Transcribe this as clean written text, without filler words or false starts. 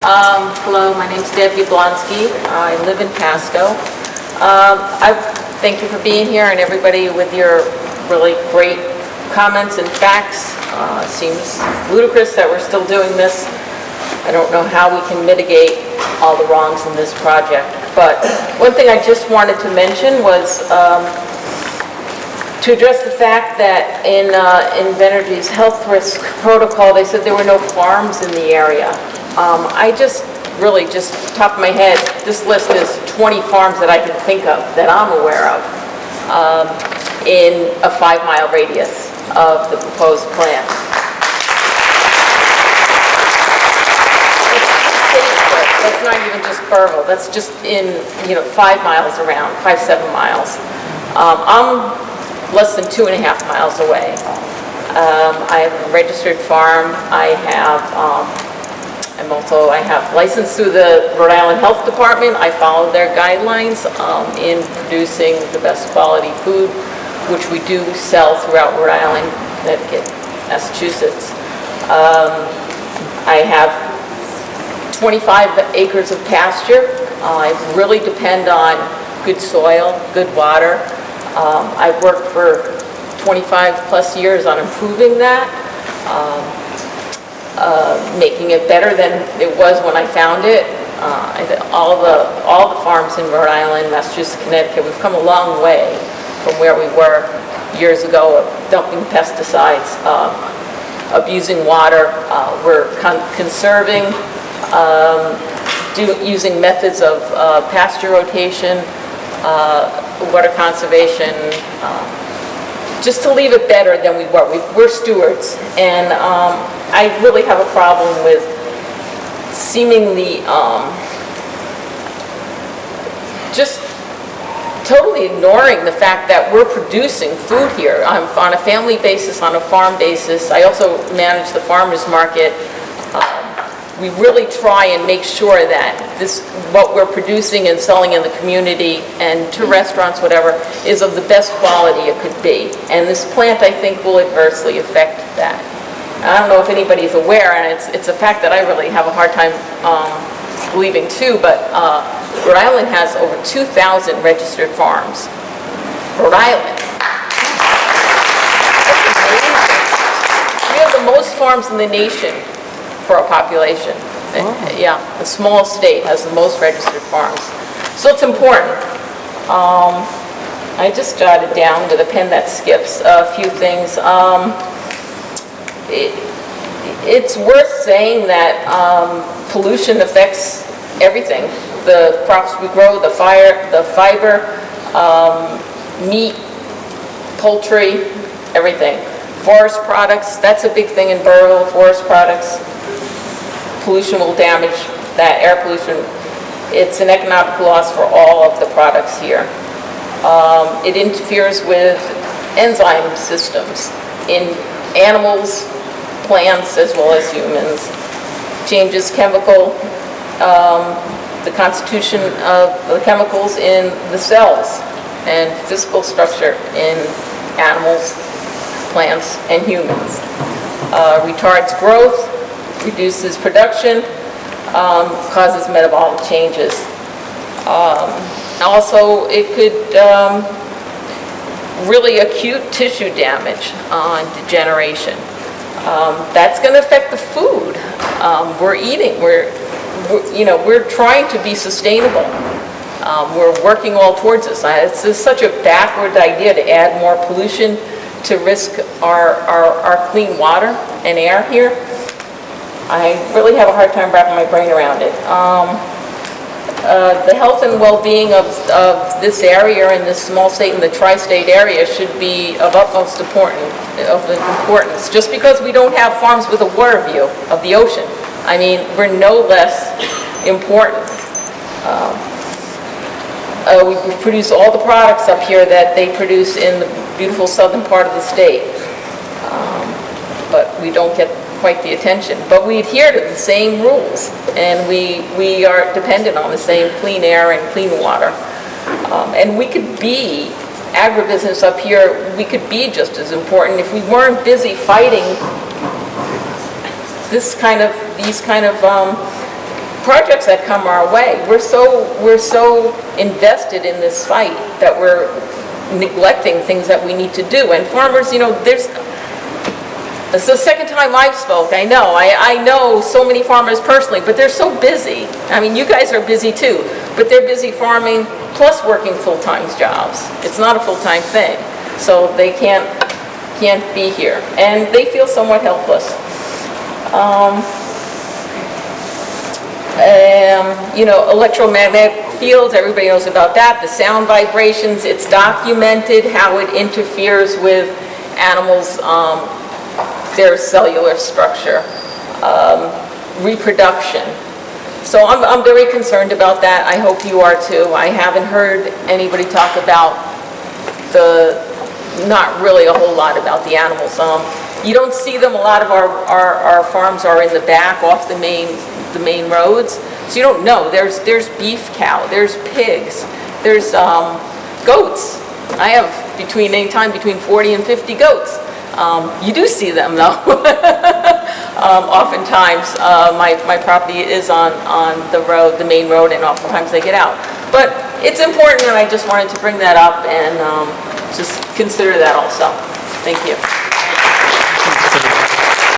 Hello, my name's Blonsky. I live in Pascoag. I thank you for being here and everybody with your really great comments and facts. Seems ludicrous that we're still doing this. I don't know how we can mitigate all the wrongs in this project. But one thing I just wanted to mention was to address the fact that in Venergy's health risk protocol, they said there were no farms in the area. I just top of my head, this list is 20 farms that I can think of that I'm aware of in a 5-mile radius of the proposed plan. That's not even just Burrillville. That's just in 5 miles around, 5-7 miles. I'm less than 2.5 miles away. I have a registered farm. I have license through the Rhode Island Health Department. I follow their guidelines in producing the best quality food, which we do sell throughout Rhode Island, Connecticut, Massachusetts. I have 25 acres of pasture. I really depend on good soil, good water. I've worked for 25 plus years on improving that. Making it better than it was when I found it. All the farms in Rhode Island, Massachusetts, Connecticut, we've come a long way from where we were years ago of dumping pesticides, abusing water. We're conserving, using methods of pasture rotation, water conservation, just to leave it better than we were. We're stewards, and I really have a problem with seemingly just totally ignoring the fact that we're producing food here. I'm on a family basis, on a farm basis. I also manage the farmers market. We really try and make sure that what we're producing and selling in the community and to restaurants, whatever, is of the best quality it could be. And this plant, I think, will adversely affect that. I don't know if anybody's aware, and it's a fact that I really have a hard time believing too, but Rhode Island has over 2,000 registered farms. Rhode Island. That's amazing. We have the most farms in the nation for a population. Oh. Yeah, a small state has the most registered farms. So it's important. I just jotted down with a pen that skips a few things. It's worth saying that pollution affects everything. The crops we grow, the fiber, meat, poultry, everything. Forest products, that's a big thing in Burrillville, forest products. Pollution will damage that, air pollution. It's an economic loss for all of the products here. It interferes with enzyme systems in animals, plants, as well as humans. Changes the constitution of the chemicals in the cells and physical structure in animals, plants, and humans. Retards growth, reduces production, causes metabolic changes. Also, it could really acute tissue damage on degeneration. That's going to affect the food we're eating. We're trying to be sustainable. We're working all towards this. It's just such a backward idea to add more pollution to risk our clean water and air here. I really have a hard time wrapping my brain around it. The health and well-being of this area and this small state in the tri-state area should be of utmost importance. Just because we don't have farms with a water view of the ocean, I mean, we're no less important. We produce all the products up here that they produce in the beautiful southern part of the state, but we don't get quite the attention. But we adhere to the same rules, and we are dependent on the same clean air and clean water. And we could be, agribusiness up here, we could be just as important if we weren't busy fighting these kind of projects that come our way. We're so invested in this fight that we're neglecting things that we need to do. And farmers, you know, it's the second time I've spoke, I know. I know so many farmers personally, but they're so busy. I mean, you guys are busy too, but they're busy farming plus working full-time jobs. It's not a full-time thing, so they can't be here. And they feel somewhat helpless. You know, electromagnetic fields, everybody knows about that. The sound vibrations, it's documented how it interferes with animals' their cellular structure, reproduction. So I'm very concerned about that. I hope you are too. I haven't heard anybody talk about not really a whole lot about the animals. You don't see them. A lot of our farms are in the back off the main roads. So you don't know. There's beef cow, there's pigs, there's goats. I have between 40 and 50 goats. You do see them though. Oftentimes, my property is on the road, the main road, and oftentimes they get out. But it's important, and I just wanted to bring that up and just consider that also. Thank you.